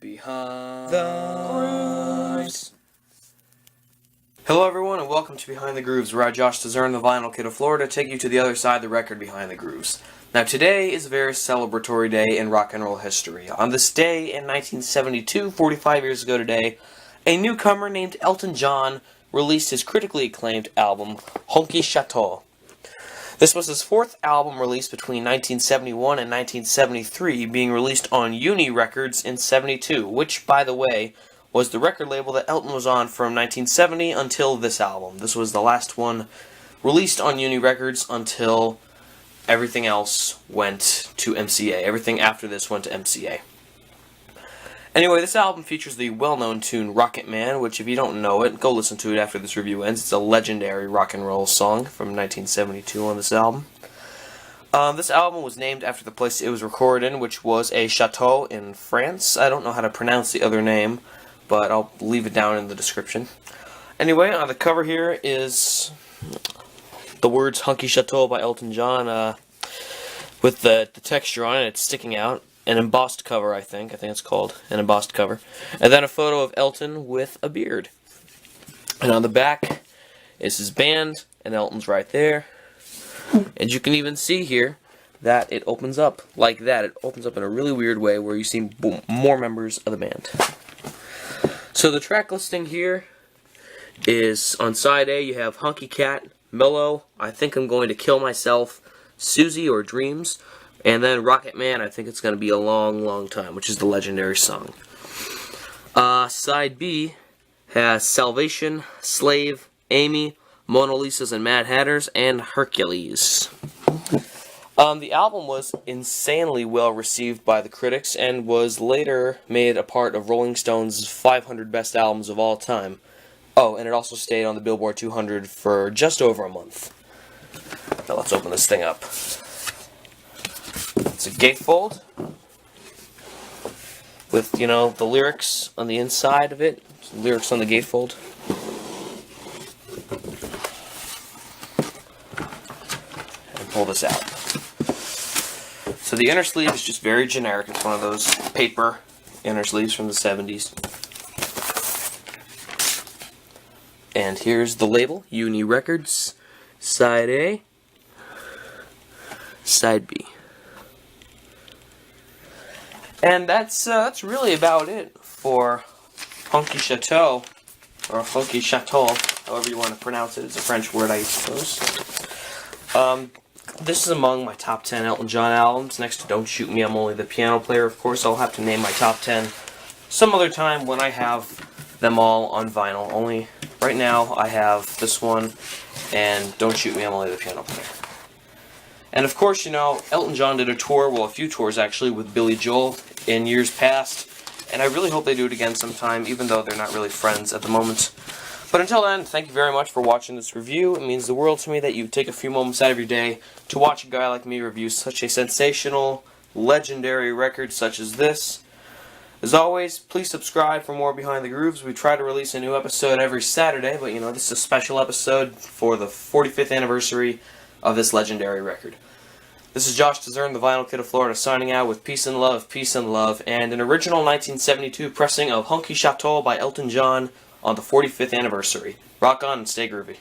Behind the Grooves. Hello everyone and welcome to Behind the Grooves, where I, Josh Tazern, the Vinyl Kid of Florida, take you to the other side of the record behind the grooves. Now today is a very celebratory day in rock and roll history. On this day in 1972, 45 years ago today, a newcomer named Elton John released his critically acclaimed album, Honky, Château. This was his fourth album released between 1971 and 1973, being released on Uni Records in 72, which, by the way, was the record label that Elton was on from 1970 until this album. This was the last one released on Uni Records until everything else went to MCA. Everything after this went to MCA. Anyway, this album features the well-known tune Rocket Man, which if you don't know it, go listen to it after this review ends. It's a legendary rock and roll song from 1972 on this album. This album was named after the place it was recorded in, which was a Château in France. I don't know how to pronounce the other name, but I'll leave it down in the description. Anyway, on the cover here is the words Honky Château by Elton John, with the texture on it. It's sticking out. An embossed cover, I think it's called, an embossed cover. And then a photo of Elton with a beard. And on the back is his band, and Elton's right there. And you can even see here that it opens up like that. It opens up in a really weird way where you see boom, more members of the band. So the track listing here is on side A, you have Honky Cat, Mellow, I Think I'm Going to Kill Myself, Susie or Dreams, and then Rocket Man, I Think It's Going to Be a Long, Long Time, which is the legendary song. Side B has Salvation, Slave, Amy, Mona Lisa's and Mad Hatters, and Hercules. The album was insanely well received by the critics and was later made a part of Rolling Stone's 500 Best Albums of All Time. Oh, and it also stayed on the Billboard 200 for just over a month. Now let's open this thing up. It's a gatefold with, the lyrics on the inside of it. Lyrics on the gatefold. And pull this out. So the inner sleeve is just very generic. It's one of those paper inner sleeves from the 70s. And here's the label, Uni Records, side A, side B. And that's really about it for Honky Château, or Honky Château, however you want to pronounce it. It's a French word, I suppose. This is among my top 10 Elton John albums, next to Don't Shoot Me, I'm Only the Piano Player. Of course, I'll have to name my top 10 some other time when I have them all on vinyl. Only right now I have this one and Don't Shoot Me, I'm Only the Piano Player. And of course, Elton John did a tour, well, a few tours actually, with Billy Joel in years past, and I really hope they do it again sometime, even though they're not really friends at the moment. But until then, thank you very much for watching this review. It means the world to me that you take a few moments out of your day to watch a guy like me review such a sensational, legendary record such as this. As always, please subscribe for more Behind the Grooves. We try to release a new episode every Saturday, but this is a special episode for the 45th anniversary of this legendary record. This is Josh Tazern, the Vinyl Kid of Florida, signing out with peace and love, and an original 1972 pressing of Honky Château by Elton John on the 45th anniversary. Rock on and stay groovy.